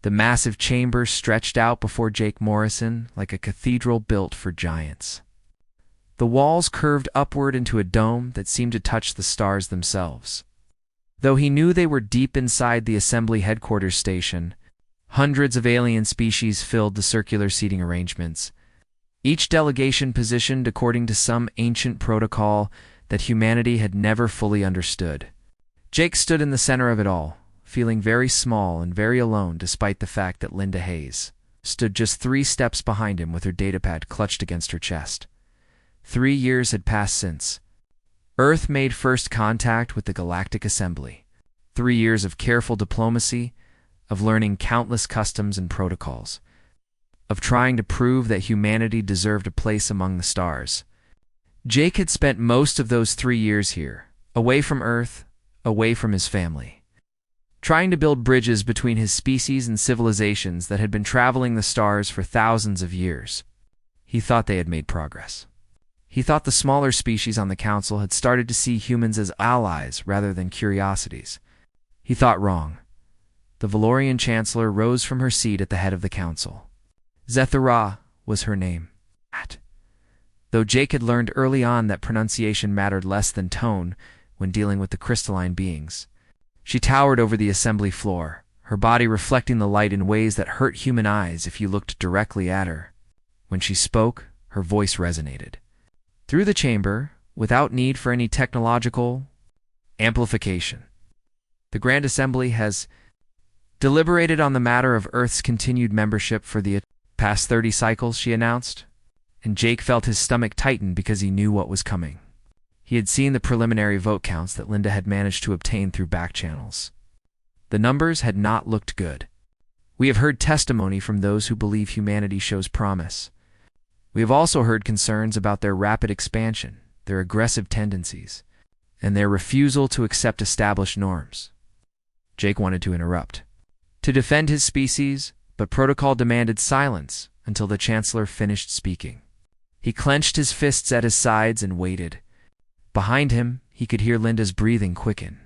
The massive chamber stretched out before Jake Morrison like a cathedral built for giants. The walls curved upward into a dome that seemed to touch the stars themselves. Though he knew they were deep inside the Assembly headquarters station, hundreds of alien species filled the circular seating arrangements, each delegation positioned according to some ancient protocol that humanity had never fully understood. Jake stood in the center of it all, feeling very small and very alone despite the fact that Linda Hayes stood just 3 steps behind him with her datapad clutched against her chest. 3 years had passed since Earth made first contact with the Galactic Assembly. 3 years of careful diplomacy, of learning countless customs and protocols, of trying to prove that humanity deserved a place among the stars. Jake had spent most of those 3 years here, away from Earth, away from his family, trying to build bridges between his species and civilizations that had been traveling the stars for thousands of years. He thought they had made progress. He thought the smaller species on the council had started to see humans as allies rather than curiosities. He thought wrong. The Valorian Chancellor rose from her seat at the head of the council. Zethara was her name. Though Jake had learned early on that pronunciation mattered less than tone when dealing with the crystalline beings, she towered over the assembly floor, her body reflecting the light in ways that hurt human eyes if you looked directly at her. When she spoke, her voice resonated through the chamber, without need for any technological amplification. The Grand Assembly has deliberated on the matter of Earth's continued membership for the past 30 cycles, she announced, and Jake felt his stomach tighten because he knew what was coming. He had seen the preliminary vote counts that Linda had managed to obtain through back channels. The numbers had not looked good. We have heard testimony from those who believe humanity shows promise. We have also heard concerns about their rapid expansion, their aggressive tendencies, and their refusal to accept established norms. Jake wanted to interrupt, to defend his species, but protocol demanded silence until the Chancellor finished speaking. He clenched his fists at his sides and waited. Behind him, he could hear Linda's breathing quicken.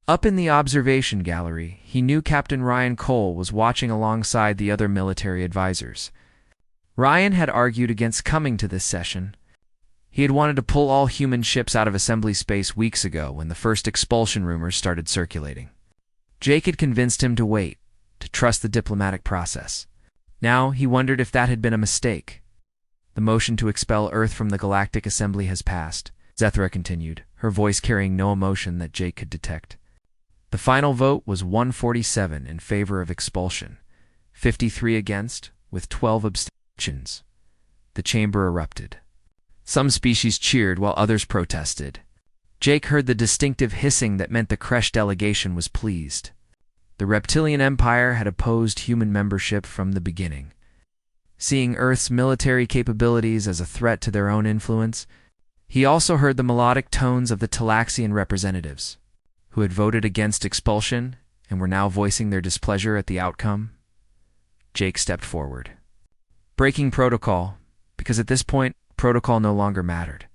Up in the observation gallery, he knew Captain Ryan Cole was watching alongside the other military advisors. Ryan had argued against coming to this session. He had wanted to pull all human ships out of assembly space weeks ago when the first expulsion rumors started circulating. Jake had convinced him to wait, to trust the diplomatic process. Now he wondered if that had been a mistake. The motion to expel Earth from the Galactic Assembly has passed, Zethara continued, her voice carrying no emotion that Jake could detect. The final vote was 147 in favor of expulsion, 53 against, with 12 abstentions. The chamber erupted. Some species cheered while others protested. Jake heard the distinctive hissing that meant the Kresh delegation was pleased. The Reptilian Empire had opposed human membership from the beginning. Seeing Earth's military capabilities as a threat to their own influence, he also heard the melodic tones of the Talaxian representatives, who had voted against expulsion and were now voicing their displeasure at the outcome. Jake stepped forward, breaking protocol, because at this point, protocol no longer mattered.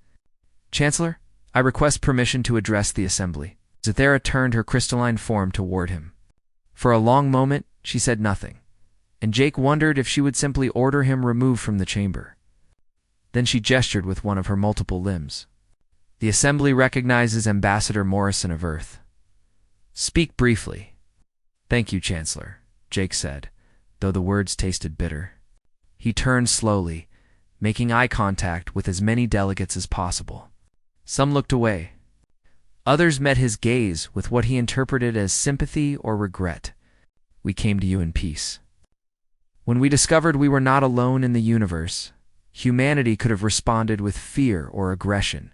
Chancellor, I request permission to address the assembly. Zethara turned her crystalline form toward him. For a long moment, she said nothing, and Jake wondered if she would simply order him removed from the chamber. Then she gestured with one of her multiple limbs. The assembly recognizes Ambassador Morrison of Earth. Speak briefly. Thank you, Chancellor, Jake said, though the words tasted bitter. He turned slowly, making eye contact with as many delegates as possible. Some looked away. Others met his gaze with what he interpreted as sympathy or regret. We came to you in peace. When we discovered we were not alone in the universe, humanity could have responded with fear or aggression.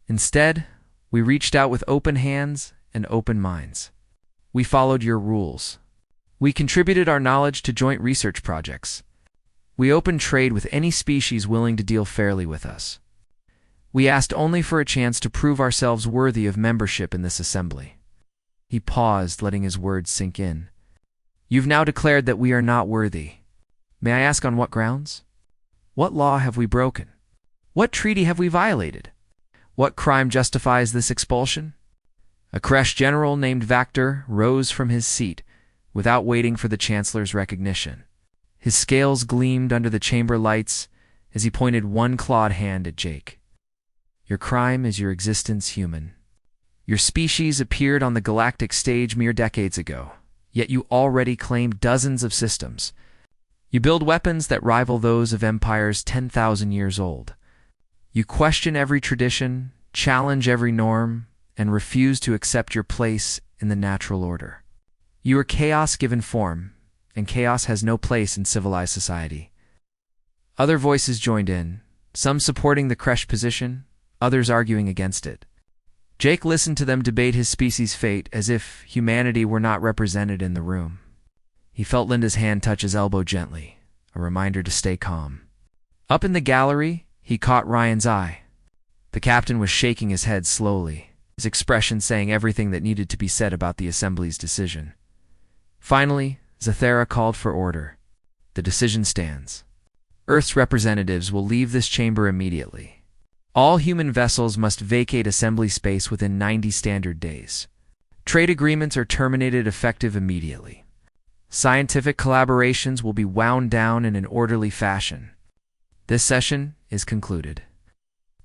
Instead, we reached out with open hands and open minds. We followed your rules. We contributed our knowledge to joint research projects. We opened trade with any species willing to deal fairly with us. We asked only for a chance to prove ourselves worthy of membership in this assembly. He paused, letting his words sink in. You've now declared that we are not worthy. May I ask on what grounds? What law have we broken? What treaty have we violated? What crime justifies this expulsion? A Kresh general named Vactor rose from his seat, without waiting for the Chancellor's recognition. His scales gleamed under the chamber lights as he pointed one clawed hand at Jake. Your crime is your existence, human. Your species appeared on the galactic stage mere decades ago, yet you already claim dozens of systems. You build weapons that rival those of empires 10,000 years old. You question every tradition, challenge every norm, and refuse to accept your place in the natural order. You are chaos given form, and chaos has no place in civilized society. Other voices joined in, some supporting the Kresh position, others arguing against it. Jake listened to them debate his species' fate as if humanity were not represented in the room. He felt Linda's hand touch his elbow gently, a reminder to stay calm. Up in the gallery, he caught Ryan's eye. The captain was shaking his head slowly, his expression saying everything that needed to be said about the Assembly's decision. Finally, Zathera called for order. The decision stands. Earth's representatives will leave this chamber immediately. All human vessels must vacate Assembly space within 90 standard days. Trade agreements are terminated effective immediately. Scientific collaborations will be wound down in an orderly fashion. This session is concluded.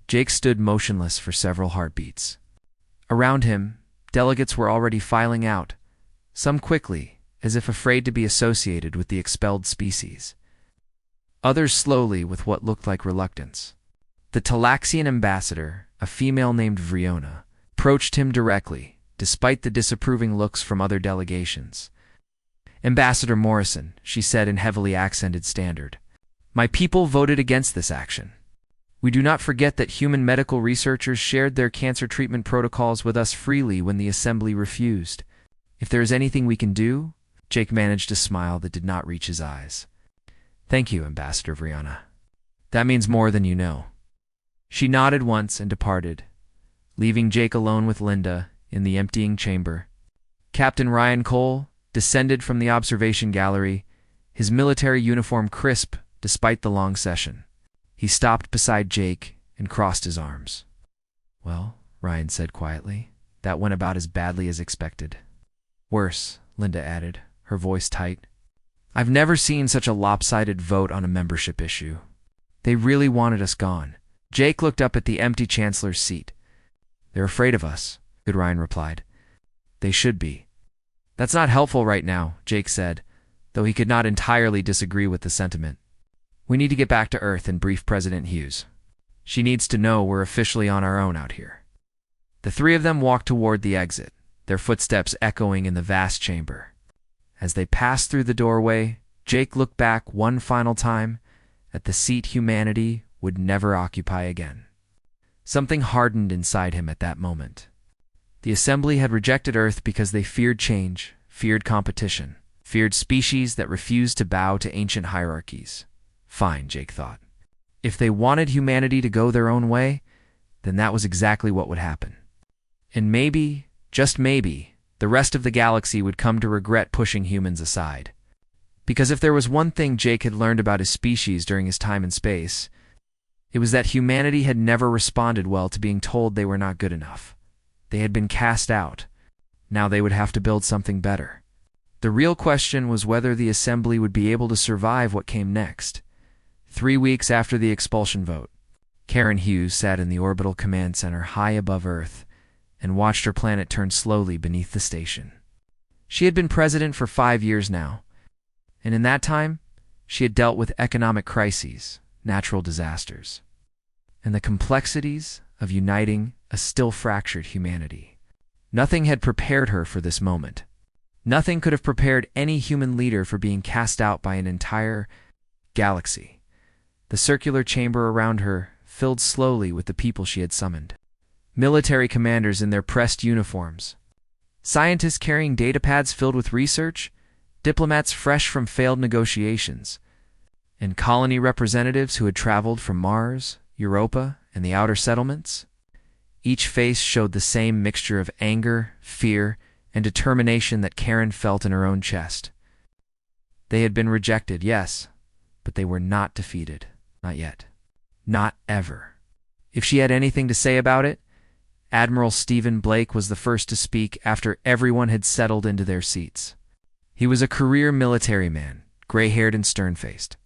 Jake stood motionless for several heartbeats. Around him, delegates were already filing out, some quickly, as if afraid to be associated with the expelled species. Others slowly with what looked like reluctance. The Talaxian ambassador, a female named Vriona, approached him directly, despite the disapproving looks from other delegations. Ambassador Morrison, she said in heavily accented standard, my people voted against this action. We do not forget that human medical researchers shared their cancer treatment protocols with us freely when the Assembly refused. If there is anything we can do, Jake managed a smile that did not reach his eyes. Thank you, Ambassador Vriona. That means more than you know. She nodded once and departed, leaving Jake alone with Linda in the emptying chamber. Captain Ryan Cole descended from the observation gallery, his military uniform crisp despite the long session. He stopped beside Jake and crossed his arms. Well, Ryan said quietly, that went about as badly as expected. Worse, Linda added, her voice tight. I've never seen such a lopsided vote on a membership issue. They really wanted us gone. Jake looked up at the empty Chancellor's seat. They're afraid of us, good Ryan replied. They should be. That's not helpful right now, Jake said, though he could not entirely disagree with the sentiment. We need to get back to Earth and brief President Hughes. She needs to know we're officially on our own out here. The three of them walked toward the exit, their footsteps echoing in the vast chamber. As they passed through the doorway, Jake looked back one final time at the seat humanity would never occupy again. Something hardened inside him at that moment. The Assembly had rejected Earth because they feared change, feared competition, feared species that refused to bow to ancient hierarchies. Fine, Jake thought. If they wanted humanity to go their own way, then that was exactly what would happen. And maybe, just maybe, the rest of the galaxy would come to regret pushing humans aside. Because if there was one thing Jake had learned about his species during his time in space, it was that humanity had never responded well to being told they were not good enough. They had been cast out. Now they would have to build something better. The real question was whether the Assembly would be able to survive what came next. 3 weeks after the expulsion vote, Karen Hughes sat in the orbital command center high above Earth and watched her planet turn slowly beneath the station. She had been president for 5 years now, and in that time, she had dealt with economic crises, natural disasters, and the complexities of uniting a still fractured humanity. Nothing had prepared her for this moment. Nothing could have prepared any human leader for being cast out by an entire galaxy. The circular chamber around her filled slowly with the people she had summoned. Military commanders in their pressed uniforms, scientists carrying datapads filled with research, diplomats fresh from failed negotiations, and colony representatives who had traveled from Mars, Europa, and the outer settlements. Each face showed the same mixture of anger, fear, and determination that Karen felt in her own chest. They had been rejected, yes, but they were not defeated. Not yet. Not ever. If she had anything to say about it, Admiral Stephen Blake was the first to speak after everyone had settled into their seats. He was a career military man, gray-haired and stern-faced,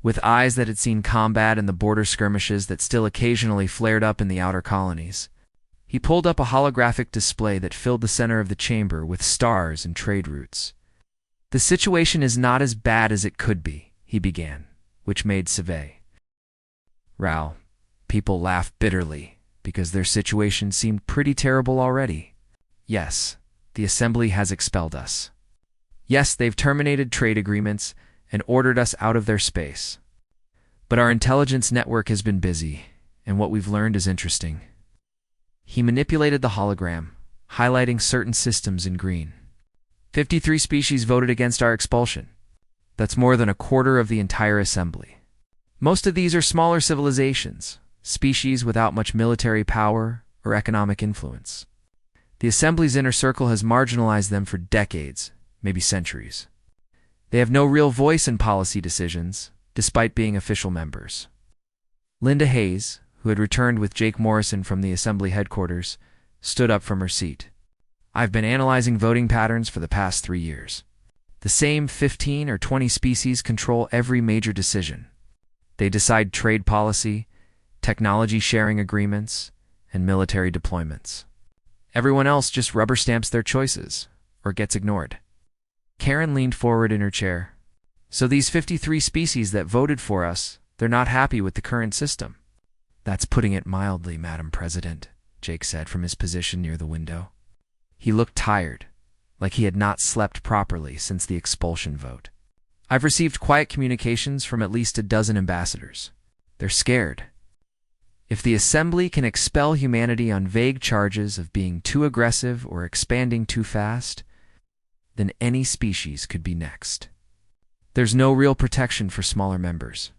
with eyes that had seen combat and the border skirmishes that still occasionally flared up in the outer colonies. He pulled up a holographic display that filled the center of the chamber with stars and trade routes. "The situation is not as bad as it could be," he began, which made Sci-Fi Realm people laugh bitterly because their situation seemed pretty terrible already. "Yes, the Assembly has expelled us. Yes, they've terminated trade agreements and ordered us out of their space. But our intelligence network has been busy, and what we've learned is interesting." He manipulated the hologram, highlighting certain systems in green. 53 species voted against our expulsion. That's more than a quarter of the entire Assembly. Most of these are smaller civilizations, species without much military power or economic influence. The Assembly's inner circle has marginalized them for decades, maybe centuries. They have no real voice in policy decisions, despite being official members. Linda Hayes, who had returned with Jake Morrison from the Assembly headquarters, stood up from her seat. "I've been analyzing voting patterns for the past 3 years. The same 15 or 20 species control every major decision. They decide trade policy, technology sharing agreements, and military deployments. Everyone else just rubber stamps their choices, or gets ignored." Karen leaned forward in her chair. "So these 53 species that voted for us, they're not happy with the current system." "That's putting it mildly, Madam President," Jake said from his position near the window. He looked tired, like he had not slept properly since the expulsion vote. "I've received quiet communications from at least a dozen ambassadors. They're scared. If the Assembly can expel humanity on vague charges of being too aggressive or expanding too fast, then any species could be next. There's no real protection for smaller members."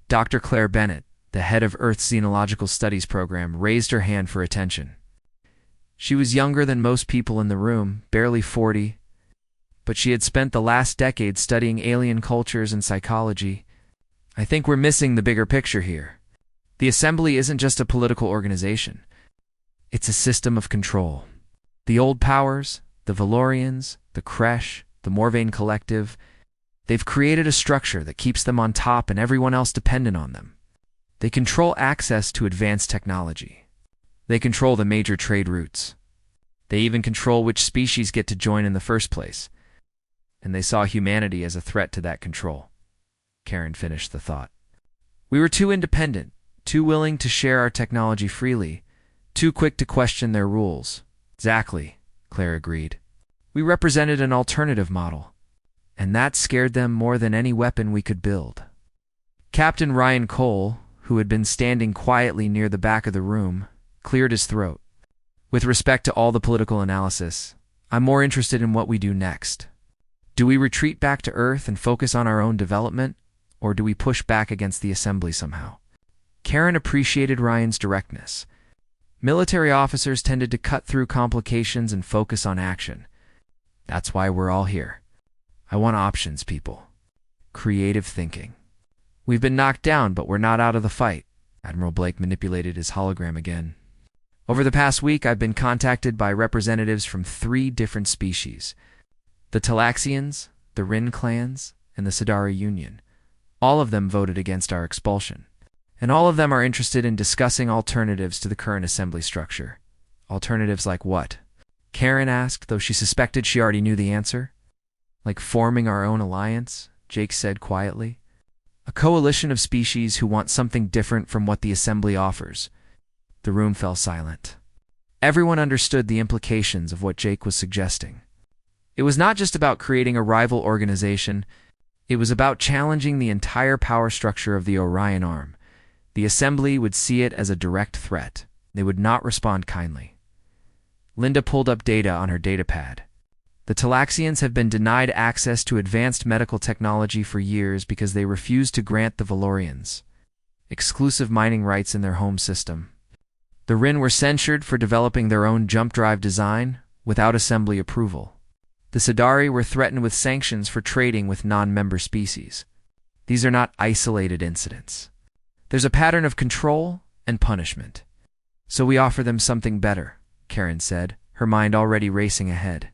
Dr. Claire Bennett, the head of Earth's Xenological Studies program, raised her hand for attention. She was younger than most people in the room, barely 40, but she had spent the last decade studying alien cultures and psychology. "I think we're missing the bigger picture here. The Assembly isn't just a political organization. It's a system of control. The old powers, the Valorians, the Kresh, the Morvain Collective, they've created a structure that keeps them on top and everyone else dependent on them. They control access to advanced technology. They control the major trade routes. They even control which species get to join in the first place. And they saw humanity as a threat to that control." Karen finished the thought. "We were too independent, too willing to share our technology freely, too quick to question their rules." "Exactly," Claire agreed. "We represented an alternative model, and that scared them more than any weapon we could build." Captain Ryan Cole, who had been standing quietly near the back of the room, cleared his throat. "With respect to all the political analysis, I'm more interested in what we do next. Do we retreat back to Earth and focus on our own development, or do we push back against the Assembly somehow?" Karen appreciated Ryan's directness. Military officers tended to cut through complications and focus on action. "That's why we're all here. I want options, people. Creative thinking. We've been knocked down, but we're not out of the fight." Admiral Blake manipulated his hologram again. "Over the past week, I've been contacted by representatives from 3 different species. The Talaxians, the Rin clans, and the Sidari Union. All of them voted against our expulsion. And all of them are interested in discussing alternatives to the current Assembly structure." "Alternatives like what?" Karen asked, though she suspected she already knew the answer. "Like forming our own alliance," Jake said quietly. "A coalition of species who want something different from what the Assembly offers." The room fell silent. Everyone understood the implications of what Jake was suggesting. It was not just about creating a rival organization. It was about challenging the entire power structure of the Orion Arm. The Assembly would see it as a direct threat. They would not respond kindly. Linda pulled up data on her datapad. The Talaxians have been denied access to advanced medical technology for years because they refused to grant the Valorians exclusive mining rights in their home system. The Rin were censured for developing their own jump drive design without Assembly approval. The Sidari were threatened with sanctions for trading with non-member species. These are not isolated incidents. There's a pattern of control and punishment. "So we offer them something better," Karen said, her mind already racing ahead.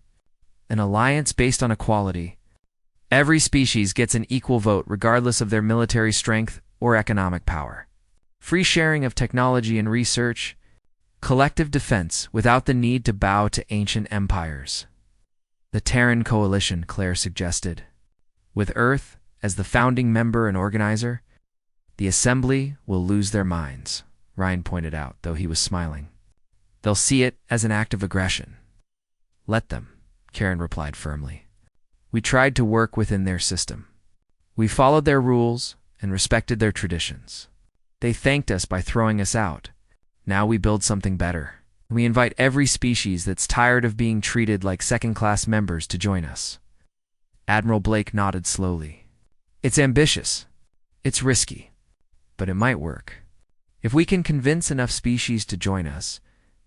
an alliance based on equality. Every species gets an equal vote regardless of their military strength or economic power. Free sharing of technology and research. Collective defense without the need to bow to ancient empires. The Terran Coalition, Claire suggested. With Earth as the founding member and organizer, the Assembly will lose their minds, Ryan pointed out, though he was smiling. They'll see it as an act of aggression. Let them, Karen replied firmly. We tried to work within their system. We followed their rules and respected their traditions. They thanked us by throwing us out. Now we build something better. We invite every species that's tired of being treated like second-class members to join us. Admiral Blake nodded slowly. It's ambitious. It's risky. But it might work. If we can convince enough species to join us,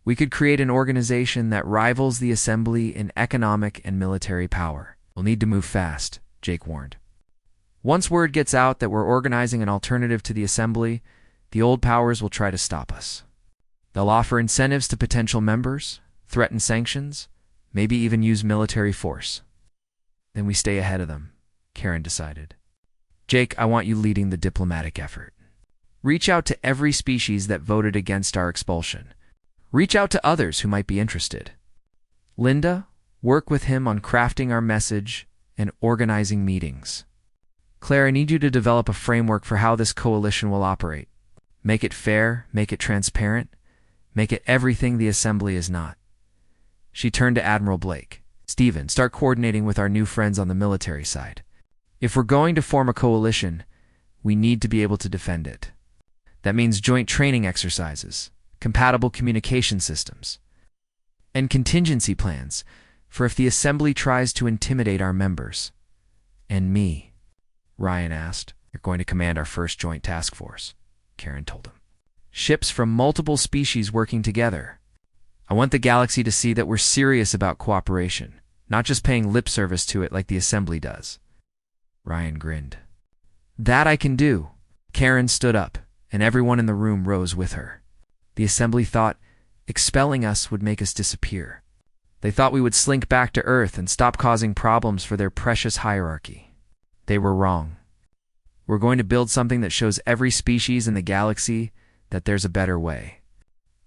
we could create an organization that rivals the Assembly in economic and military power. We'll need to move fast, Jake warned. Once word gets out that we're organizing an alternative to the Assembly, the old powers will try to stop us. They'll offer incentives to potential members, threaten sanctions, maybe even use military force. Then we stay ahead of them, Karen decided. Jake, I want you leading the diplomatic effort. Reach out to every species that voted against our expulsion. Reach out to others who might be interested. Linda, work with him on crafting our message and organizing meetings. Claire, I need you to develop a framework for how this coalition will operate. Make it fair, make it transparent, make it everything the Assembly is not. She turned to Admiral Blake. Stephen, start coordinating with our new friends on the military side. If we're going to form a coalition, we need to be able to defend it. That means joint training exercises, compatible communication systems, and contingency plans for if the Assembly tries to intimidate our members. And me, Ryan asked. You're going to command our first joint task force, Karen told him. Ships from multiple species working together. I want the galaxy to see that we're serious about cooperation, not just paying lip service to it like the Assembly does. Ryan grinned. That I can do. Karen stood up, and everyone in the room rose with her. The Assembly thought expelling us would make us disappear. They thought we would slink back to Earth and stop causing problems for their precious hierarchy. They were wrong. We're going to build something that shows every species in the galaxy that there's a better way.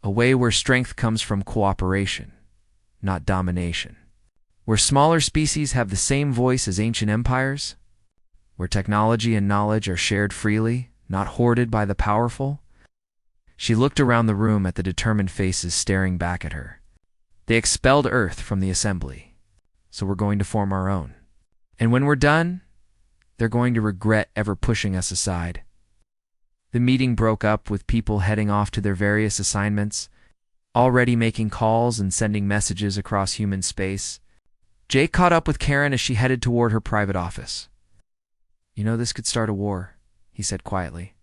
A way where strength comes from cooperation, not domination. Where smaller species have the same voice as ancient empires. Where technology and knowledge are shared freely, not hoarded by the powerful. She looked around the room at the determined faces staring back at her. They expelled Earth from the Assembly, so we're going to form our own. And when we're done, they're going to regret ever pushing us aside. The meeting broke up with people heading off to their various assignments, already making calls and sending messages across human space. Jake caught up with Karen as she headed toward her private office. You know, this could start a war, he said quietly.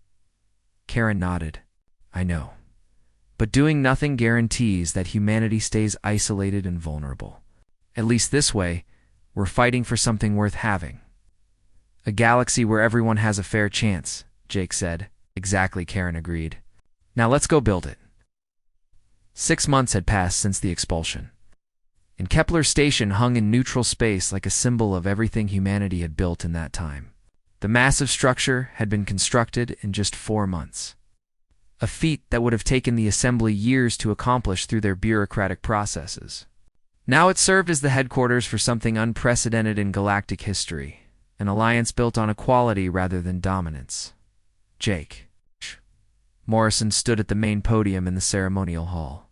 Karen nodded. I know. But doing nothing guarantees that humanity stays isolated and vulnerable. At least this way, we're fighting for something worth having. A galaxy where everyone has a fair chance, Jake said. Exactly, Karen agreed. Now let's go build it. 6 months had passed since the expulsion, and Kepler Station hung in neutral space like a symbol of everything humanity had built in that time. The massive structure had been constructed in just 4 months, a feat that would have taken the Assembly years to accomplish through their bureaucratic processes. Now it served as the headquarters for something unprecedented in galactic history, an alliance built on equality rather than dominance. Jake. Morrison stood at the main podium in the ceremonial hall,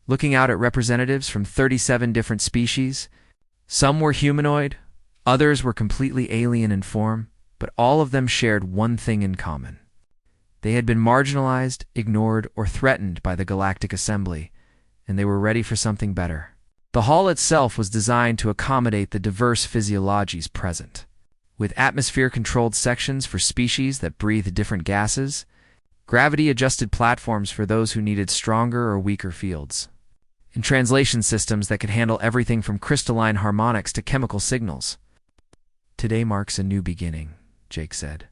looking out at representatives from 37 different species. Some were humanoid, others were completely alien in form, but all of them shared one thing in common. They had been marginalized, ignored, or threatened by the Galactic Assembly, and they were ready for something better. The hall itself was designed to accommodate the diverse physiologies present, with atmosphere-controlled sections for species that breathe different gases, gravity-adjusted platforms for those who needed stronger or weaker fields, and translation systems that could handle everything from crystalline harmonics to chemical signals. Today marks a new beginning, Jake said,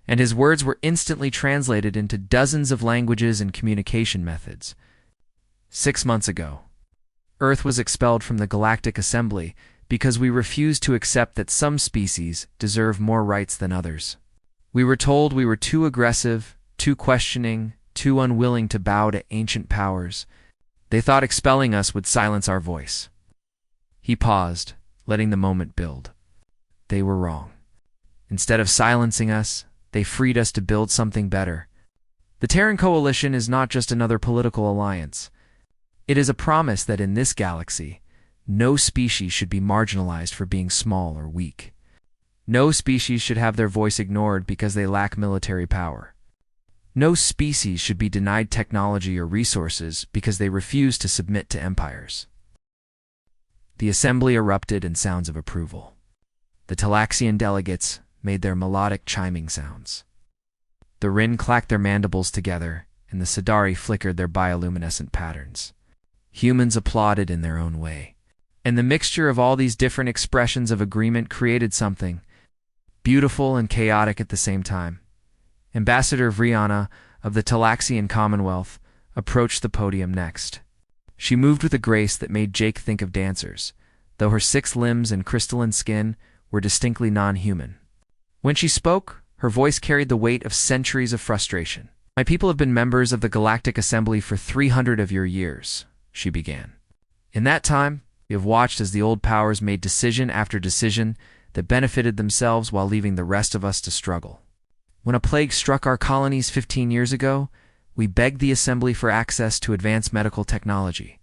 and his words were instantly translated into dozens of languages and communication methods. 6 months ago, Earth was expelled from the Galactic Assembly because we refused to accept that some species deserve more rights than others. We were told we were too aggressive, too questioning, too unwilling to bow to ancient powers. They thought expelling us would silence our voice. He paused, letting the moment build. They were wrong. Instead of silencing us, they freed us to build something better. The Terran Coalition is not just another political alliance. It is a promise that in this galaxy, no species should be marginalized for being small or weak. No species should have their voice ignored because they lack military power. No species should be denied technology or resources because they refuse to submit to empires. The assembly erupted in sounds of approval. The Talaxian delegates made their melodic chiming sounds. The Rin clacked their mandibles together, and the Sidari flickered their bioluminescent patterns. Humans applauded in their own way. And the mixture of all these different expressions of agreement created something beautiful and chaotic at the same time. Ambassador Vriana of the Talaxian Commonwealth approached the podium next. She moved with a grace that made Jake think of dancers, though her 6 limbs and crystalline skin were distinctly non-human. When she spoke, her voice carried the weight of centuries of frustration. "My people have been members of the Galactic Assembly for 300 of your years," she began. "In that time, we have watched as the old powers made decision after decision that benefited themselves while leaving the rest of us to struggle. When a plague struck our colonies 15 years ago, we begged the Assembly for access to advanced medical technology.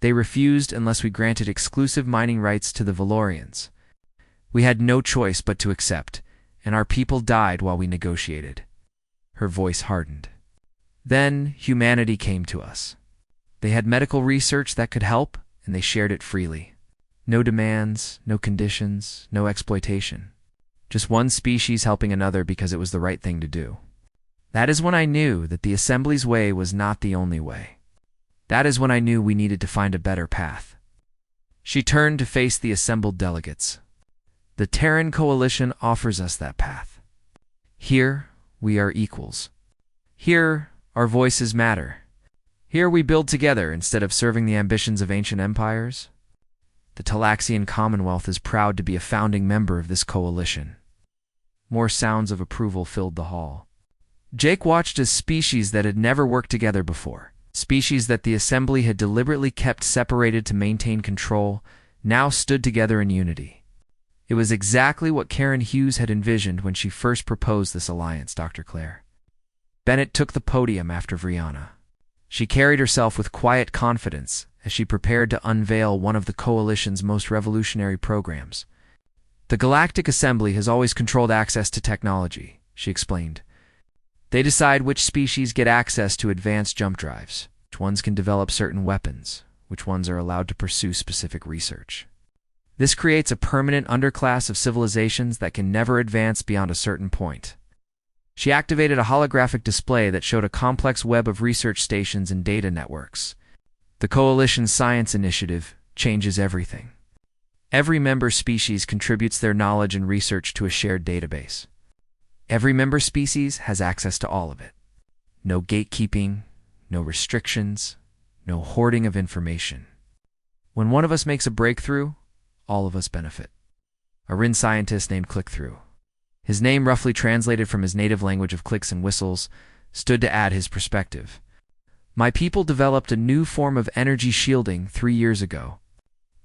They refused unless we granted exclusive mining rights to the Valorians. We had no choice but to accept, and our people died while we negotiated." Her voice hardened. "Then humanity came to us. They had medical research that could help, and they shared it freely. No demands, no conditions, no exploitation. Just one species helping another because it was the right thing to do. That is when I knew that the Assembly's way was not the only way. That is when I knew we needed to find a better path." She turned to face the assembled delegates. "The Terran Coalition offers us that path. Here, we are equals. Here, our voices matter. Here we build together instead of serving the ambitions of ancient empires. The Talaxian Commonwealth is proud to be a founding member of this coalition." More sounds of approval filled the hall. Jake watched as species that had never worked together before, species that the Assembly had deliberately kept separated to maintain control, now stood together in unity. It was exactly what Karen Hughes had envisioned when she first proposed this alliance, Dr. Claire. Bennett took the podium after Vriana. She carried herself with quiet confidence as she prepared to unveil one of the Coalition's most revolutionary programs. "The Galactic Assembly has always controlled access to technology," she explained. "They decide which species get access to advanced jump drives, which ones can develop certain weapons, which ones are allowed to pursue specific research. This creates a permanent underclass of civilizations that can never advance beyond a certain point." She activated a holographic display that showed a complex web of research stations and data networks. "The Coalition's science initiative changes everything. Every member species contributes their knowledge and research to a shared database. Every member species has access to all of it. No gatekeeping, no restrictions, no hoarding of information. When one of us makes a breakthrough, all of us benefit." A Rin scientist named Click-Through, his name roughly translated from his native language of clicks and whistles, stood to add his perspective. "My people developed a new form of energy shielding 3 years ago.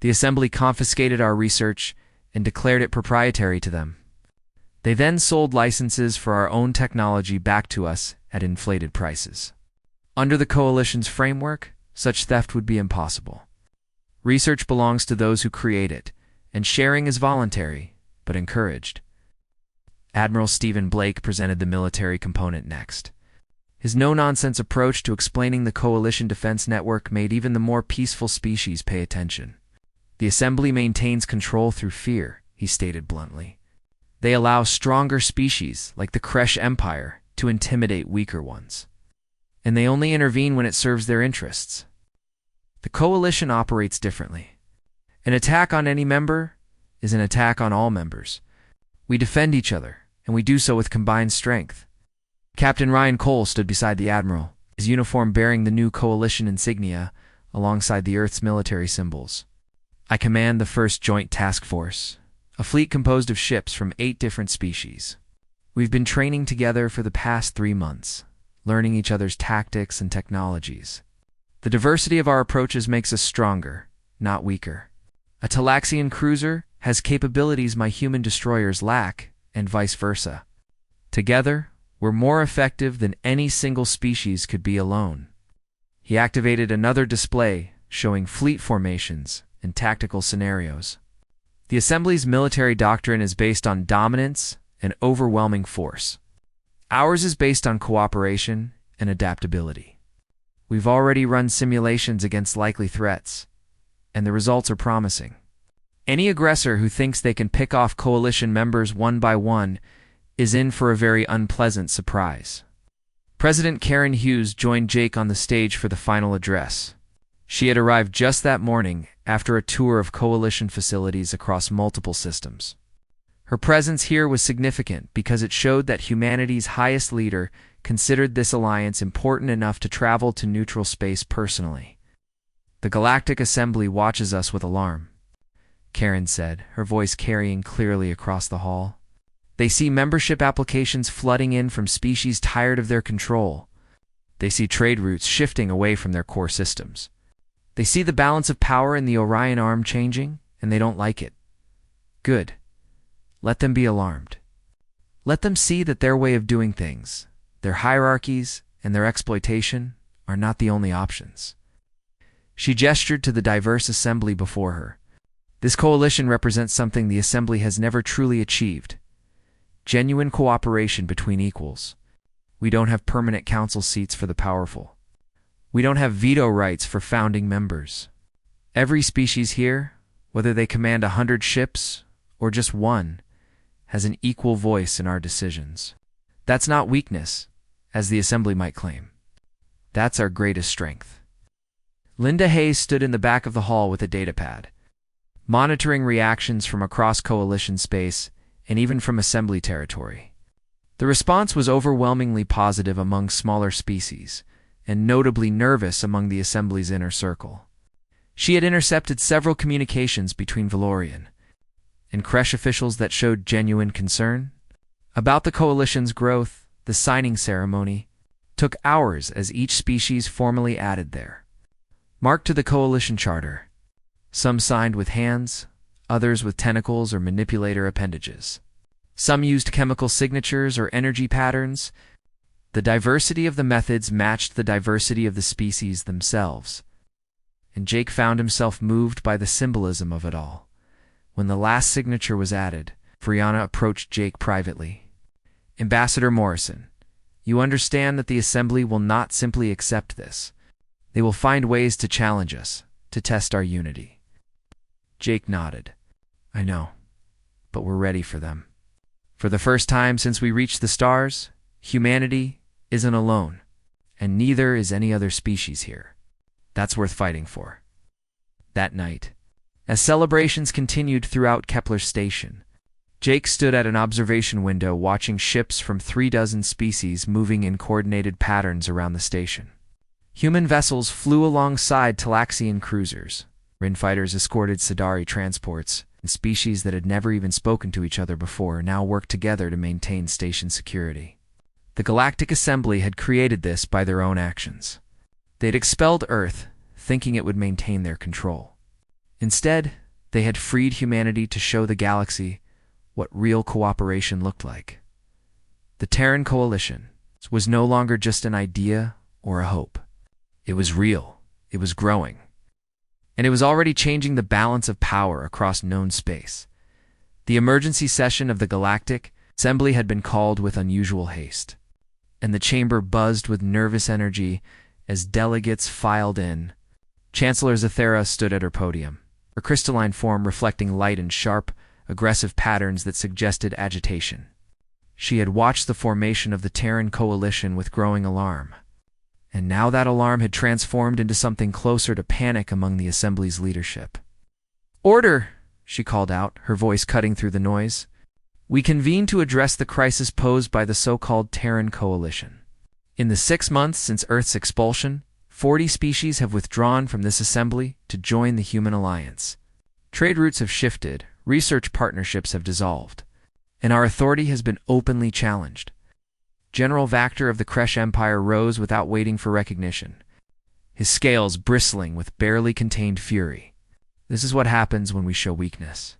The Assembly confiscated our research and declared it proprietary to them. They then sold licenses for our own technology back to us at inflated prices. Under the Coalition's framework, such theft would be impossible. Research belongs to those who create it, and sharing is voluntary, but encouraged." Admiral Stephen Blake presented the military component next. His no-nonsense approach to explaining the Coalition Defense Network made even the more peaceful species pay attention. "The Assembly maintains control through fear," he stated bluntly. "They allow stronger species, like the Kresh Empire, to intimidate weaker ones. And they only intervene when it serves their interests. The Coalition operates differently. An attack on any member is an attack on all members. We defend each other, and we do so with combined strength." Captain Ryan Cole stood beside the Admiral, his uniform bearing the new Coalition insignia alongside the Earth's military symbols. I command the first Joint Task Force, a fleet composed of ships from 8 different species. We've been training together for the past 3 months, learning each other's tactics and technologies. The diversity of our approaches makes us stronger, not weaker. A Talaxian cruiser has capabilities my human destroyers lack, and vice versa. Together, we're more effective than any single species could be alone. He activated another display showing fleet formations and tactical scenarios. The Assembly's military doctrine is based on dominance and overwhelming force. Ours is based on cooperation and adaptability. We've already run simulations against likely threats, and the results are promising. Any aggressor who thinks they can pick off coalition members one by one is in for a very unpleasant surprise. President Karen Hughes joined Jake on the stage for the final address. She had arrived just that morning after a tour of coalition facilities across multiple systems. Her presence here was significant because it showed that humanity's highest leader considered this alliance important enough to travel to neutral space personally. The Galactic Assembly watches us with alarm, Karen said, her voice carrying clearly across the hall. They see membership applications flooding in from species tired of their control. They see trade routes shifting away from their core systems. They see the balance of power in the Orion Arm changing, and they don't like it. Good. Let them be alarmed. Let them see that their way of doing things, their hierarchies, and their exploitation are not the only options. She gestured to the diverse assembly before her. This coalition represents something the assembly has never truly achieved: genuine cooperation between equals. We don't have permanent council seats for the powerful. We don't have veto rights for founding members. Every species here, whether they command 100 ships or just one, has an equal voice in our decisions. That's not weakness, as the assembly might claim. That's our greatest strength. Linda Hayes stood in the back of the hall with a datapad, monitoring reactions from across coalition space and even from assembly territory. The response was overwhelmingly positive among smaller species, and notably nervous among the assembly's inner circle. She had intercepted several communications between Valorian and Kresh officials that showed genuine concern. About the coalition's growth, the signing ceremony took hours as each species formally added there. Marked to the coalition charter. Some signed with hands, others with tentacles or manipulator appendages. Some used chemical signatures or energy patterns. The diversity of the methods matched the diversity of the species themselves. And Jake found himself moved by the symbolism of it all. When the last signature was added, Brianna approached Jake privately. "Ambassador Morrison, you understand that the Assembly will not simply accept this. They will find ways to challenge us, to test our unity." Jake nodded. "I know, but we're ready for them. For the first time since we reached the stars, humanity isn't alone, and neither is any other species here. That's worth fighting for." That night, as celebrations continued throughout Kepler Station, Jake stood at an observation window watching ships from 36 species moving in coordinated patterns around the station. Human vessels flew alongside Talaxian cruisers. Rin fighters escorted Sidari transports, and species that had never even spoken to each other before now worked together to maintain station security. The Galactic Assembly had created this by their own actions. They'd expelled Earth, thinking it would maintain their control. Instead, they had freed humanity to show the galaxy what real cooperation looked like. The Terran Coalition was no longer just an idea or a hope. It was real, it was growing, and it was already changing the balance of power across known space. The emergency session of the Galactic Assembly had been called with unusual haste, and the chamber buzzed with nervous energy as delegates filed in. Chancellor Zathera stood at her podium, her crystalline form reflecting light and sharp, aggressive patterns that suggested agitation. She had watched the formation of the Terran Coalition with growing alarm, and now that alarm had transformed into something closer to panic among the Assembly's leadership. "Order!" she called out, her voice cutting through the noise. "We convene to address the crisis posed by the so-called Terran Coalition. In the 6 months since Earth's expulsion, 40 species have withdrawn from this assembly to join the Human Alliance. Trade routes have shifted, research partnerships have dissolved, and our authority has been openly challenged. General Vactor of the Kresh Empire rose without waiting for recognition, his scales bristling with barely contained fury. This is what happens when we show weakness.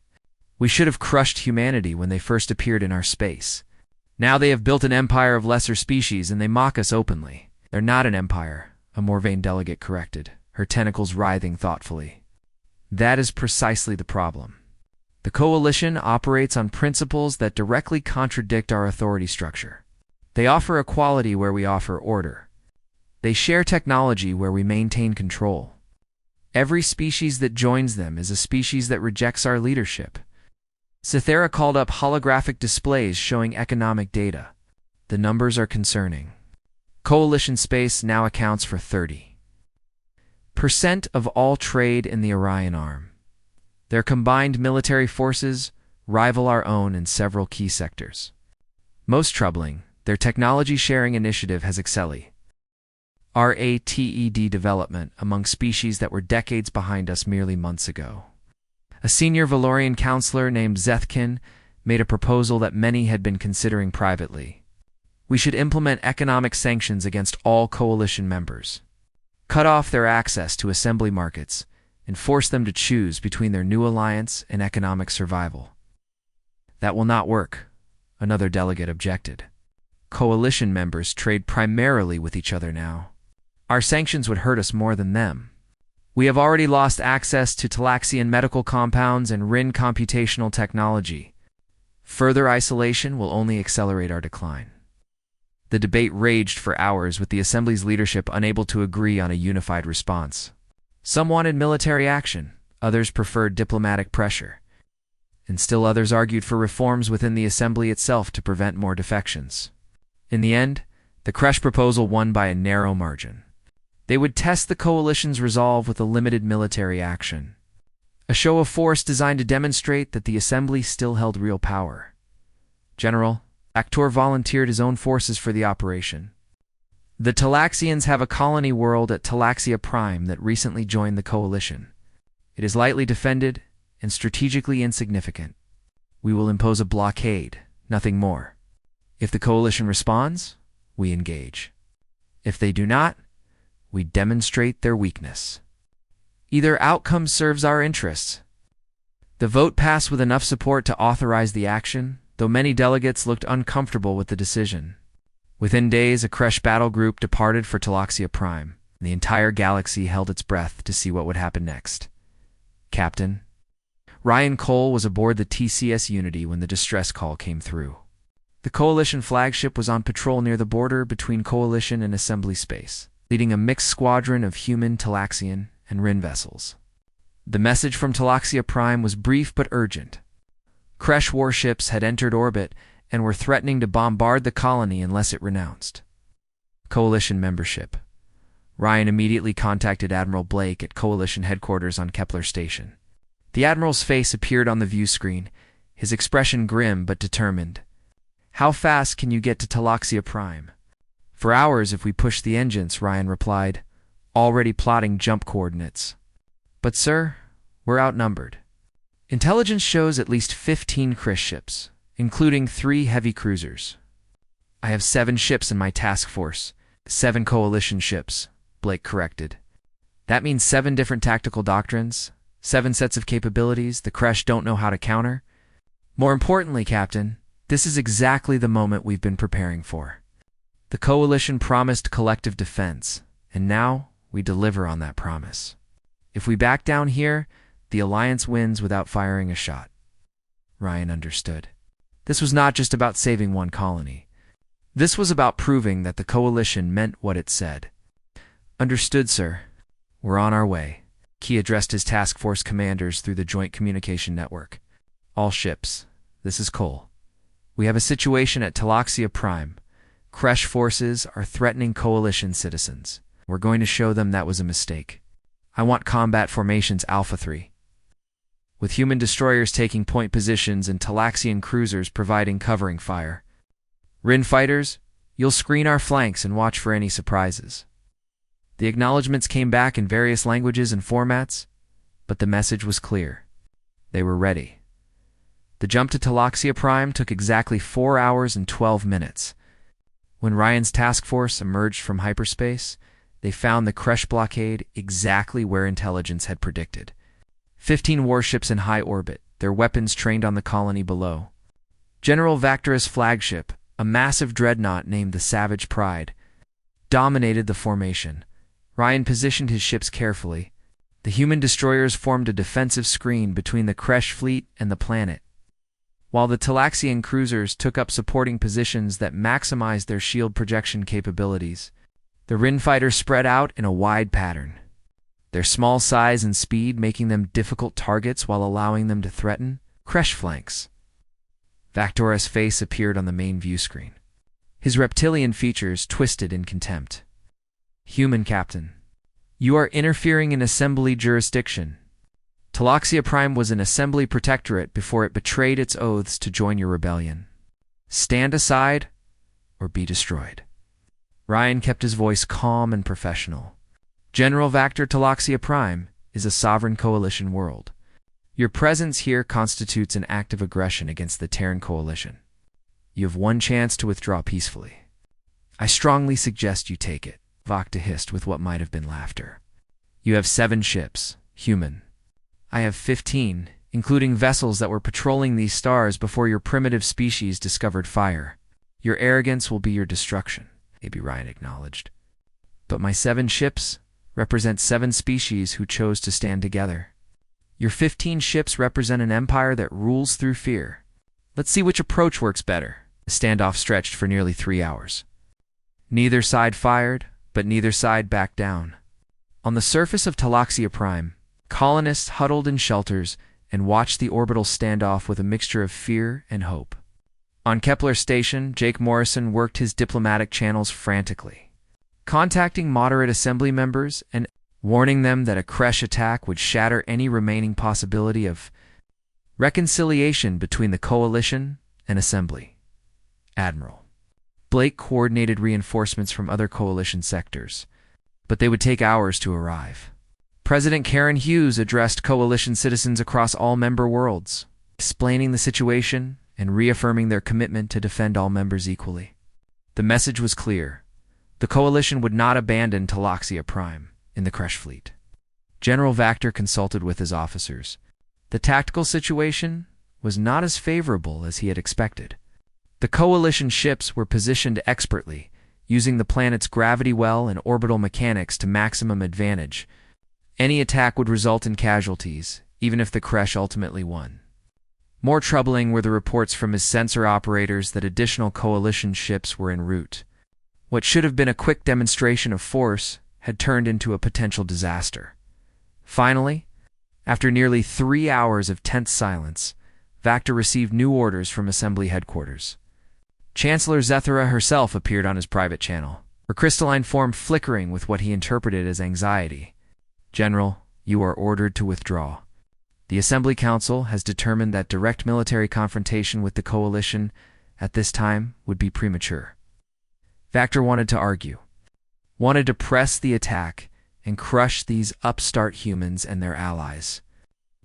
We should have crushed humanity when they first appeared in our space. Now they have built an empire of lesser species and they mock us openly. They're not an empire, a Morvain delegate corrected, her tentacles writhing thoughtfully. That is precisely the problem. The Coalition operates on principles that directly contradict our authority structure. They offer equality where we offer order. They share technology where we maintain control. Every species that joins them is a species that rejects our leadership. Cythera called up holographic displays showing economic data. The numbers are concerning. Coalition space now accounts for 30% of all trade in the Orion Arm. Their combined military forces rival our own in several key sectors. Most troubling, their technology-sharing initiative has excelled. RATED development among species that were decades behind us merely months ago. A senior Valorian counselor named Zethkin made a proposal that many had been considering privately. We should implement economic sanctions against all coalition members, cut off their access to assembly markets, and force them to choose between their new alliance and economic survival. That will not work, another delegate objected. Coalition members trade primarily with each other now. Our sanctions would hurt us more than them. We have already lost access to Talaxian medical compounds and Rin computational technology. Further isolation will only accelerate our decline. The debate raged for hours with the Assembly's leadership unable to agree on a unified response. Some wanted military action, others preferred diplomatic pressure, and still others argued for reforms within the Assembly itself to prevent more defections. In the end, the Kresh proposal won by a narrow margin. They would test the Coalition's resolve with a limited military action, a show of force designed to demonstrate that the Assembly still held real power. General Actor volunteered his own forces for the operation. The Talaxians have a colony world at Talaxia Prime that recently joined the Coalition. It is lightly defended and strategically insignificant. We will impose a blockade, nothing more. If the Coalition responds, we engage. If they do not, we demonstrate their weakness. Either outcome serves our interests. The vote passed with enough support to authorize the action, though many delegates looked uncomfortable with the decision. Within days, a Kresh battle group departed for Talaxia Prime, and the entire galaxy held its breath to see what would happen next. Captain Ryan Cole was aboard the TCS Unity when the distress call came through. The Coalition flagship was on patrol near the border between Coalition and Assembly space, leading a mixed squadron of human, Talaxian, and Rin vessels. The message from Talaxia Prime was brief but urgent. Kresh warships had entered orbit and were threatening to bombard the colony unless it renounced Coalition membership. Ryan immediately contacted Admiral Blake at Coalition headquarters on Kepler Station. The Admiral's face appeared on the view screen, his expression grim but determined. "How fast can you get to Talaxia Prime?" "For hours if we push the engines," Ryan replied, already plotting jump coordinates. "But sir, we're outnumbered. Intelligence shows at least 15 Kresh ships, including 3 heavy cruisers. I have 7 ships in my task force, 7 Coalition ships," Blake corrected. "That means 7 different tactical doctrines, 7 sets of capabilities the Kresh don't know how to counter. More importantly, Captain, this is exactly the moment we've been preparing for. The Coalition promised collective defense, and now we deliver on that promise. If we back down here, the Alliance wins without firing a shot." Ryan understood. This was not just about saving one colony. This was about proving that the Coalition meant what it said. "Understood, sir. We're on our way." He addressed his task force commanders through the joint communication network. "All ships, this is Cole. We have a situation at Talaxia Prime. Kresh forces are threatening Coalition citizens. We're going to show them that was a mistake. I want combat formations Alpha 3. With human destroyers taking point positions and Talaxian cruisers providing covering fire. Rin fighters, you'll screen our flanks and watch for any surprises." The acknowledgements came back in various languages and formats, but the message was clear. They were ready. The jump to Taloxia Prime took exactly 4 hours and 12 minutes. When Ryan's task force emerged from hyperspace, they found the Kresh blockade exactly where intelligence had predicted. 15 warships in high orbit, their weapons trained on the colony below. General Vactor's flagship, a massive dreadnought named the Savage Pride, dominated the formation. Ryan positioned his ships carefully. The human destroyers formed a defensive screen between the Kresh fleet and the planet, while the Talaxian cruisers took up supporting positions that maximized their shield projection capabilities. The Rin fighters spread out in a wide pattern, their small size and speed making them difficult targets while allowing them to threaten Kresh flanks. Vactor's face appeared on the main view screen, his reptilian features twisted in contempt. Human Captain, you are interfering in assembly jurisdiction. Taloxia Prime was an assembly protectorate before it betrayed its oaths to join your rebellion. Stand aside or be destroyed. Ryan kept his voice calm and professional. General Vactor Taloxia Prime is a sovereign coalition world. Your presence here constitutes an act of aggression against the Terran coalition. You have one chance to withdraw peacefully. I strongly suggest you take it, Vakta hissed with what might have been laughter. You have 7 ships, human. I have 15, including vessels that were patrolling these stars before your primitive species discovered fire. Your arrogance will be your destruction, maybe Ryan acknowledged. But my 7 ships represent 7 species who chose to stand together. Your 15 ships represent an empire that rules through fear. Let's see which approach works better. The standoff stretched for nearly 3 hours. Neither side fired, but neither side backed down. On the surface of Taloxia Prime, colonists huddled in shelters and watched the orbital standoff with a mixture of fear and hope. On Kepler Station, Jake Morrison worked his diplomatic channels frantically, contacting moderate assembly members and warning them that a Kresh attack would shatter any remaining possibility of reconciliation between the coalition and assembly. Admiral Blake coordinated reinforcements from other coalition sectors, but they would take hours to arrive. President Karen Hughes addressed coalition citizens across all member worlds, explaining the situation and reaffirming their commitment to defend all members equally. The message was clear. The coalition would not abandon Taloxia Prime in the Kresh fleet. General Vactor consulted with his officers. The tactical situation was not as favorable as he had expected. The coalition ships were positioned expertly, using the planet's gravity well and orbital mechanics to maximum advantage. Any attack would result in casualties, even if the Kresh ultimately won. More troubling were the reports from his sensor operators that additional coalition ships were en route. What should have been a quick demonstration of force had turned into a potential disaster. Finally, after nearly 3 hours of tense silence, Vactor received new orders from Assembly headquarters. Chancellor Zethara herself appeared on his private channel, her crystalline form flickering with what he interpreted as anxiety. General, you are ordered to withdraw. The Assembly Council has determined that direct military confrontation with the coalition at this time would be premature. Vactor wanted to argue, wanted to press the attack and crush these upstart humans and their allies.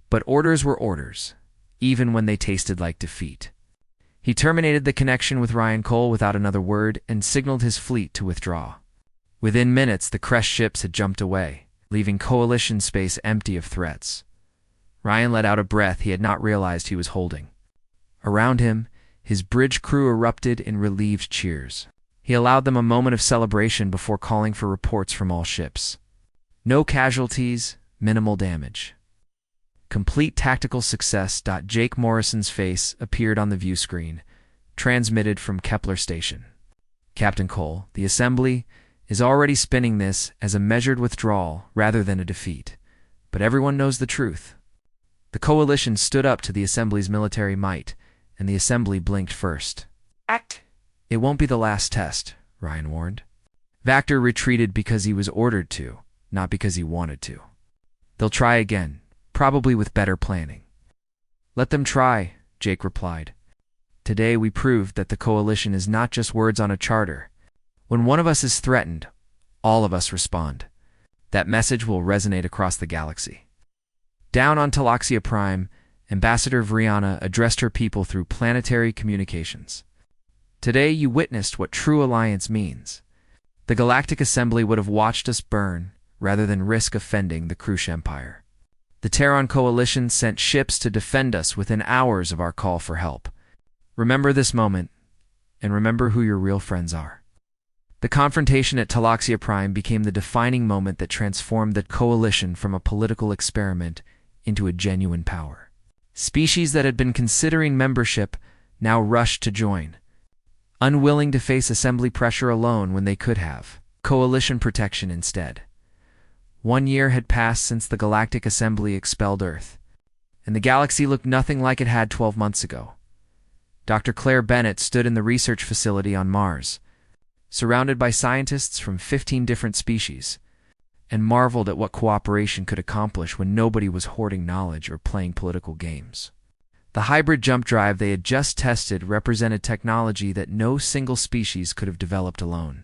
But orders were orders, even when they tasted like defeat. He terminated the connection with Ryan Cole without another word and signaled his fleet to withdraw. Within minutes, the Kresh ships had jumped away, leaving coalition space empty of threats. Ryan let out a breath he had not realized he was holding. Around him, his bridge crew erupted in relieved cheers. He allowed them a moment of celebration before calling for reports from all ships. No casualties, minimal damage. Complete tactical success. Jake Morrison's face appeared on the view screen, transmitted from Kepler Station. Captain Cole, the Assembly is already spinning this as a measured withdrawal rather than a defeat. But everyone knows the truth. The coalition stood up to the Assembly's military might, and the Assembly blinked first. Act! It won't be the last test, Ryan warned. Vactor retreated because he was ordered to, not because he wanted to. They'll try again, probably with better planning. Let them try, Jake replied. Today we proved that the coalition is not just words on a charter. When one of us is threatened, all of us respond. That message will resonate across the galaxy. Down on Taloxia Prime, Ambassador Vriana addressed her people through planetary communications. Today you witnessed what true alliance means. The Galactic Assembly would have watched us burn, rather than risk offending the Krush Empire. The Terran Coalition sent ships to defend us within hours of our call for help. Remember this moment, and remember who your real friends are. The confrontation at Talaxia Prime became the defining moment that transformed the Coalition from a political experiment into a genuine power. Species that had been considering membership now rushed to join, unwilling to face assembly pressure alone when they could have coalition protection instead. 1 year had passed since the Galactic Assembly expelled Earth, and the galaxy looked nothing like it had 12 months ago. Dr. Claire Bennett stood in the research facility on Mars, surrounded by scientists from 15 different species, and marveled at what cooperation could accomplish when nobody was hoarding knowledge or playing political games. The hybrid jump drive they had just tested represented technology that no single species could have developed alone.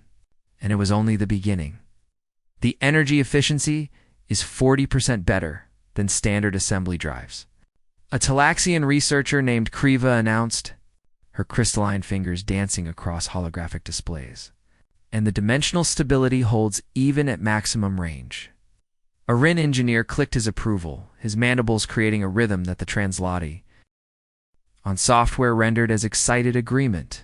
And it was only the beginning. The energy efficiency is 40% better than standard assembly drives. A Talaxian researcher named Kriva announced, her crystalline fingers dancing across holographic displays. And the dimensional stability holds even at maximum range. A Rin engineer clicked his approval, his mandibles creating a rhythm that the translati on software rendered as excited agreement.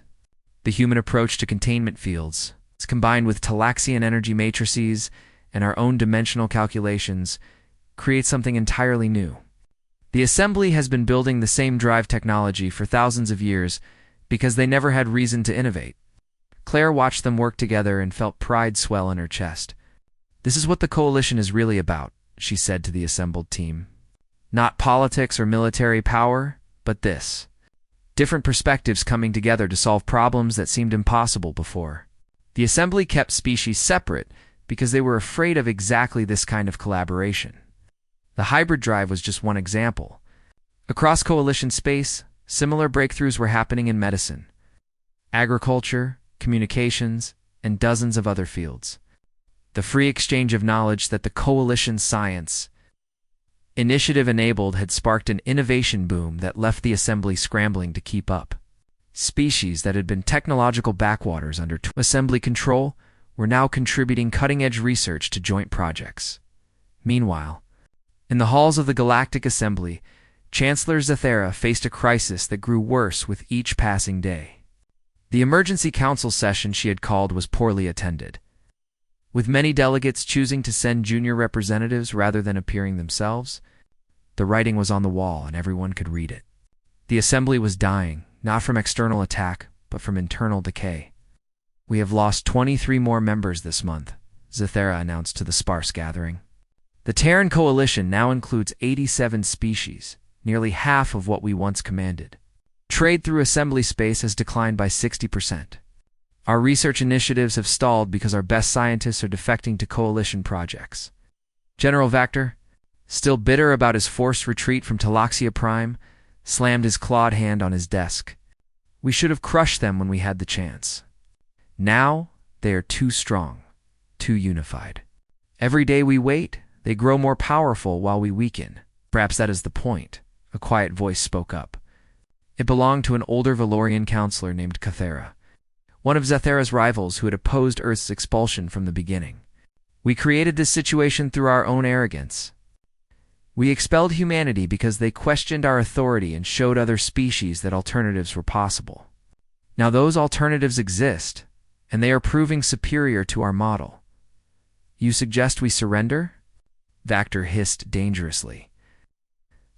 The human approach to containment fields, combined with Talaxian energy matrices and our own dimensional calculations, creates something entirely new. The assembly has been building the same drive technology for thousands of years because they never had reason to innovate. Claire watched them work together and felt pride swell in her chest. This is what the Coalition is really about, she said to the assembled team. Not politics or military power, but this. Different perspectives coming together to solve problems that seemed impossible before. The assembly kept species separate because they were afraid of exactly this kind of collaboration. The hybrid drive was just one example. Across Coalition space, similar breakthroughs were happening in medicine, agriculture, communications, and dozens of other fields. The free exchange of knowledge that the Coalition science initiative enabled had sparked an innovation boom that left the assembly scrambling to keep up. Species that had been technological backwaters under assembly control were now contributing cutting-edge research to joint projects. Meanwhile, in the halls of the Galactic Assembly, Chancellor Zethera faced a crisis that grew worse with each passing day. The emergency council session she had called was poorly attended, with many delegates choosing to send junior representatives rather than appearing themselves. The writing was on the wall and everyone could read it. The assembly was dying, not from external attack, but from internal decay. We have lost 23 more members this month, Zethera announced to the sparse gathering. The Terran Coalition now includes 87 species, nearly half of what we once commanded. Trade through assembly space has declined by 60%. Our research initiatives have stalled because our best scientists are defecting to Coalition projects. General Vactor, still bitter about his forced retreat from Talaxia Prime, slammed his clawed hand on his desk. We should have crushed them when we had the chance. Now, they are too strong, too unified. Every day we wait, they grow more powerful while we weaken. Perhaps that is the point, a quiet voice spoke up. It belonged to an older Valorian counselor named Cathera, one of Zethera's rivals who had opposed Earth's expulsion from the beginning. We created this situation through our own arrogance. We expelled humanity because they questioned our authority and showed other species that alternatives were possible. Now those alternatives exist, and they are proving superior to our model. You suggest we surrender? Vactor hissed dangerously.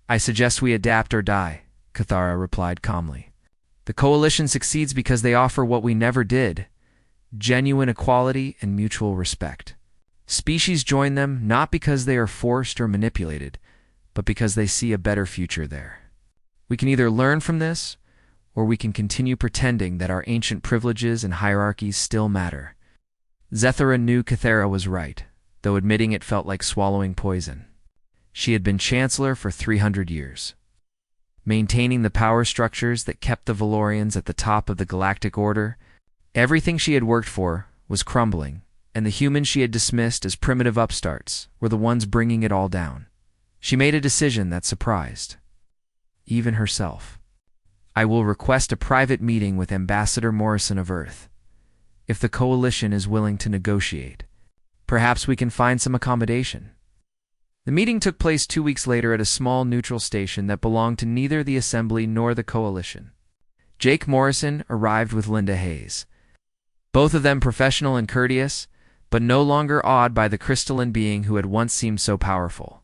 I suggest we adapt or die, Cathara replied calmly. The Coalition succeeds because they offer what we never did, genuine equality and mutual respect. Species join them not because they are forced or manipulated, but because they see a better future there. We can either learn from this, or we can continue pretending that our ancient privileges and hierarchies still matter. Zethera knew Cathera was right, though admitting it felt like swallowing poison. She had been Chancellor for 300 years, maintaining the power structures that kept the Valorians at the top of the galactic order. Everything she had worked for was crumbling, and the humans she had dismissed as primitive upstarts were the ones bringing it all down. She made a decision that surprised. even herself. I will request a private meeting with Ambassador Morrison of Earth. If the coalition is willing to negotiate, perhaps we can find some accommodation. The meeting took place 2 weeks later at a small neutral station that belonged to neither the Assembly nor the coalition. Jake Morrison arrived with Linda Hayes. Both of them professional and courteous, but no longer awed by the crystalline being who had once seemed so powerful.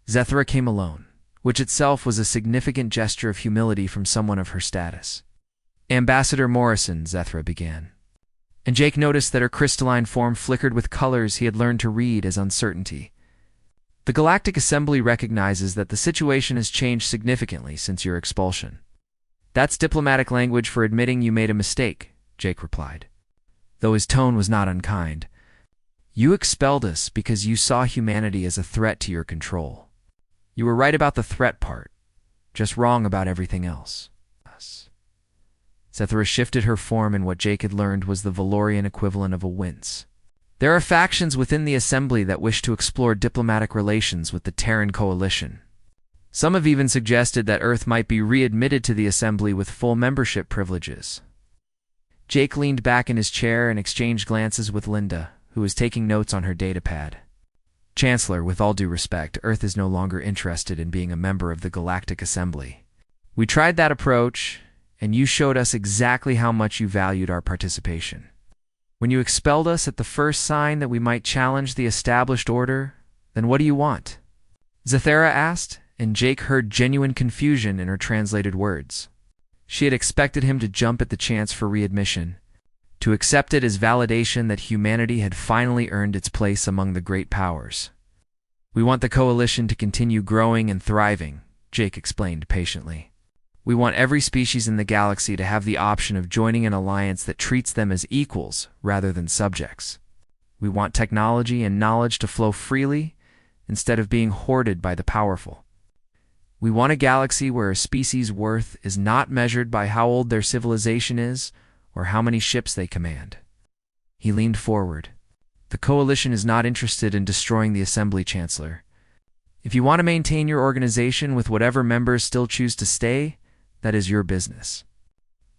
Zethra came alone, which itself was a significant gesture of humility from someone of her status. Ambassador Morrison, Zethra began. And Jake noticed that her crystalline form flickered with colors he had learned to read as uncertainty. The Galactic Assembly recognizes that the situation has changed significantly since your expulsion. That's diplomatic language for admitting you made a mistake, Jake replied, though his tone was not unkind. You expelled us because you saw humanity as a threat to your control. You were right about the threat part, just wrong about everything else. Zethra shifted her form in what Jake had learned was the Valorian equivalent of a wince. There are factions within the Assembly that wish to explore diplomatic relations with the Terran Coalition. Some have even suggested that Earth might be readmitted to the Assembly with full membership privileges. Jake leaned back in his chair and exchanged glances with Linda, who was taking notes on her datapad. Chancellor, with all due respect, Earth is no longer interested in being a member of the Galactic Assembly. We tried that approach, and you showed us exactly how much you valued our participation. When you expelled us at the first sign that we might challenge the established order, then what do you want? Zethra asked, and Jake heard genuine confusion in her translated words. She had expected him to jump at the chance for readmission, to accept it as validation that humanity had finally earned its place among the great powers. We want the coalition to continue growing and thriving, Jake explained patiently. We want every species in the galaxy to have the option of joining an alliance that treats them as equals rather than subjects. We want technology and knowledge to flow freely instead of being hoarded by the powerful. We want a galaxy where a species' worth is not measured by how old their civilization is or how many ships they command. He leaned forward. The coalition is not interested in destroying the Assembly, Chancellor. If you want to maintain your organization with whatever members still choose to stay, that is your business.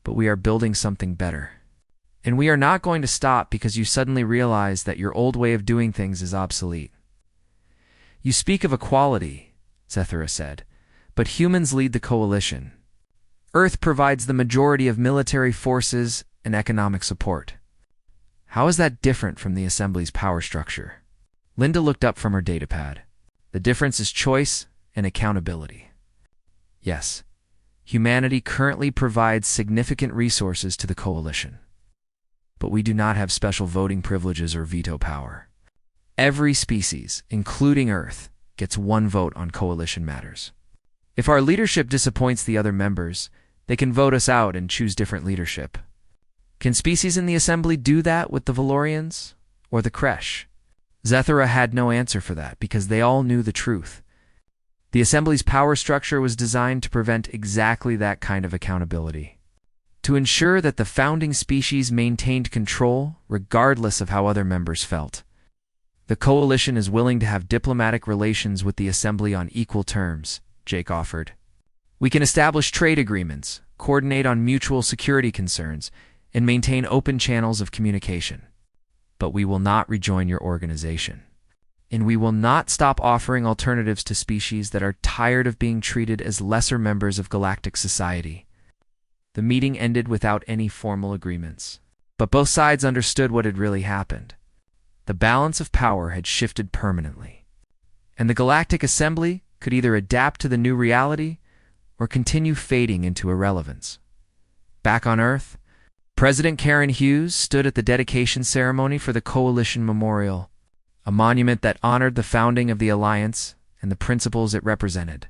But we are building something better. And we are not going to stop because you suddenly realize that your old way of doing things is obsolete. You speak of equality, Zethra said, but humans lead the coalition. Earth provides the majority of military forces and economic support. How is that different from the Assembly's power structure? Linda looked up from her datapad. The difference is choice and accountability. Yes, humanity currently provides significant resources to the coalition. But we do not have special voting privileges or veto power. Every species, including Earth, gets one vote on coalition matters. If our leadership disappoints the other members, they can vote us out and choose different leadership. Can species in the Assembly do that with the Valorians or the Kresh? Zethra had no answer for that because they all knew the truth. The Assembly's power structure was designed to prevent exactly that kind of accountability. To ensure that the founding species maintained control regardless of how other members felt. The coalition is willing to have diplomatic relations with the Assembly on equal terms, Jake offered. We can establish trade agreements, coordinate on mutual security concerns, and maintain open channels of communication. But we will not rejoin your organization. And we will not stop offering alternatives to species that are tired of being treated as lesser members of galactic society. The meeting ended without any formal agreements. But both sides understood what had really happened. The balance of power had shifted permanently. And the Galactic Assembly could either adapt to the new reality or continue fading into irrelevance. Back on Earth, President Karen Hughes stood at the dedication ceremony for the Coalition Memorial, a monument that honored the founding of the Alliance and the principles it represented.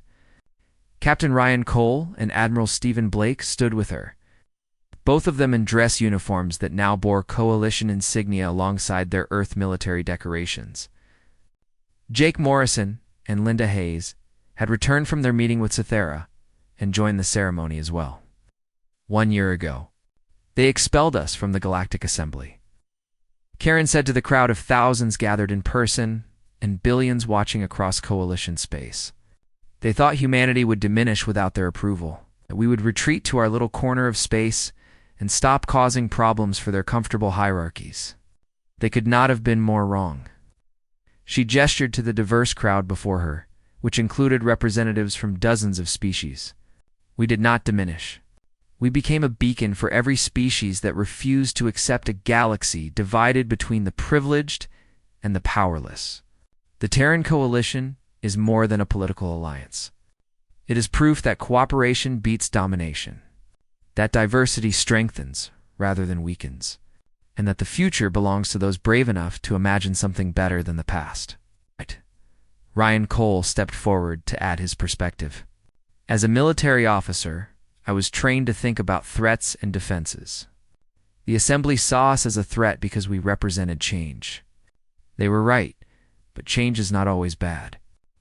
Captain Ryan Cole and Admiral Stephen Blake stood with her, both of them in dress uniforms that now bore Coalition insignia alongside their Earth military decorations. Jake Morrison and Linda Hayes had returned from their meeting with Zethra and joined the ceremony as well. 1 year ago, they expelled us from the Galactic Assembly. Karen said to the crowd of thousands gathered in person and billions watching across Coalition space. They thought humanity would diminish without their approval, that we would retreat to our little corner of space and stop causing problems for their comfortable hierarchies. They could not have been more wrong. She gestured to the diverse crowd before her, which included representatives from dozens of species. We did not diminish. We became a beacon for every species that refused to accept a galaxy divided between the privileged and the powerless. The Terran Coalition is more than a political alliance. It is proof that cooperation beats domination, that diversity strengthens rather than weakens, and that the future belongs to those brave enough to imagine something better than the past. Ryan Cole stepped forward to add his perspective. As a military officer, I was trained to think about threats and defenses. The Assembly saw us as a threat because we represented change. They were right, but change is not always bad.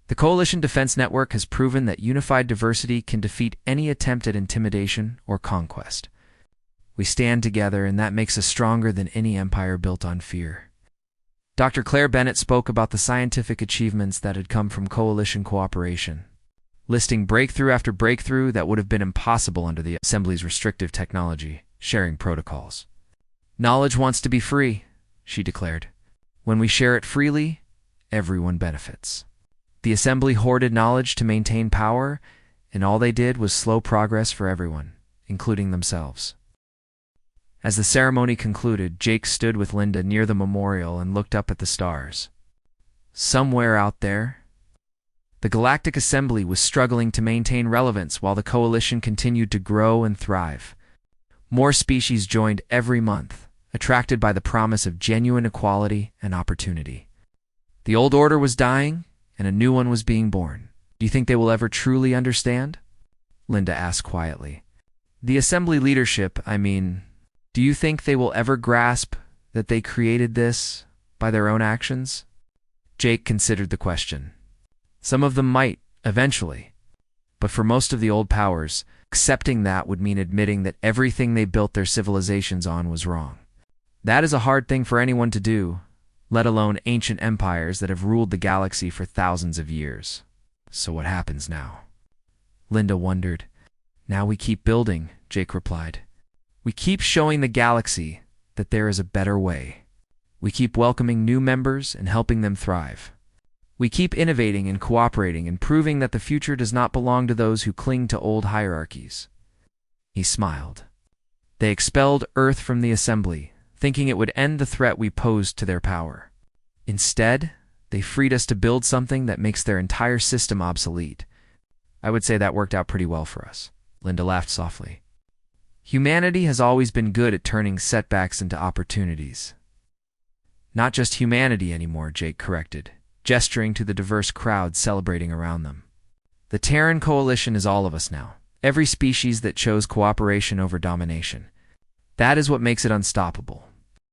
The Coalition Defense Network has proven that unified diversity can defeat any attempt at intimidation or conquest. We stand together, and that makes us stronger than any empire built on fear. Dr. Claire Bennett spoke about the scientific achievements that had come from coalition cooperation, listing breakthrough after breakthrough that would have been impossible under the Assembly's restrictive technology sharing protocols. "Knowledge wants to be free," she declared. "When we share it freely, everyone benefits." The Assembly hoarded knowledge to maintain power, and all they did was slow progress for everyone, including themselves. As the ceremony concluded, Jake stood with Linda near the memorial and looked up at the stars. Somewhere out there, the Galactic Assembly was struggling to maintain relevance while the Coalition continued to grow and thrive. More species joined every month, attracted by the promise of genuine equality and opportunity. The old order was dying, and a new one was being born. "Do you think they will ever truly understand?" Linda asked quietly. "The Assembly leadership, I mean. Do you think they will ever grasp that they created this by their own actions?" Jake considered the question. Some of them might, eventually. But for most of the old powers, accepting that would mean admitting that everything they built their civilizations on was wrong. That is a hard thing for anyone to do, let alone ancient empires that have ruled the galaxy for thousands of years. So what happens now? Linda wondered. "Now we keep building," Jake replied. "We keep showing the galaxy that there is a better way. We keep welcoming new members and helping them thrive. We keep innovating and cooperating and proving that the future does not belong to those who cling to old hierarchies." He smiled. "They expelled Earth from the Assembly, thinking it would end the threat we posed to their power. Instead, they freed us to build something that makes their entire system obsolete. I would say that worked out pretty well for us." Linda laughed softly. "Humanity has always been good at turning setbacks into opportunities." "Not just humanity anymore," Jake corrected, gesturing to the diverse crowd celebrating around them. "The Terran Coalition is all of us now, every species that chose cooperation over domination. That is what makes it unstoppable.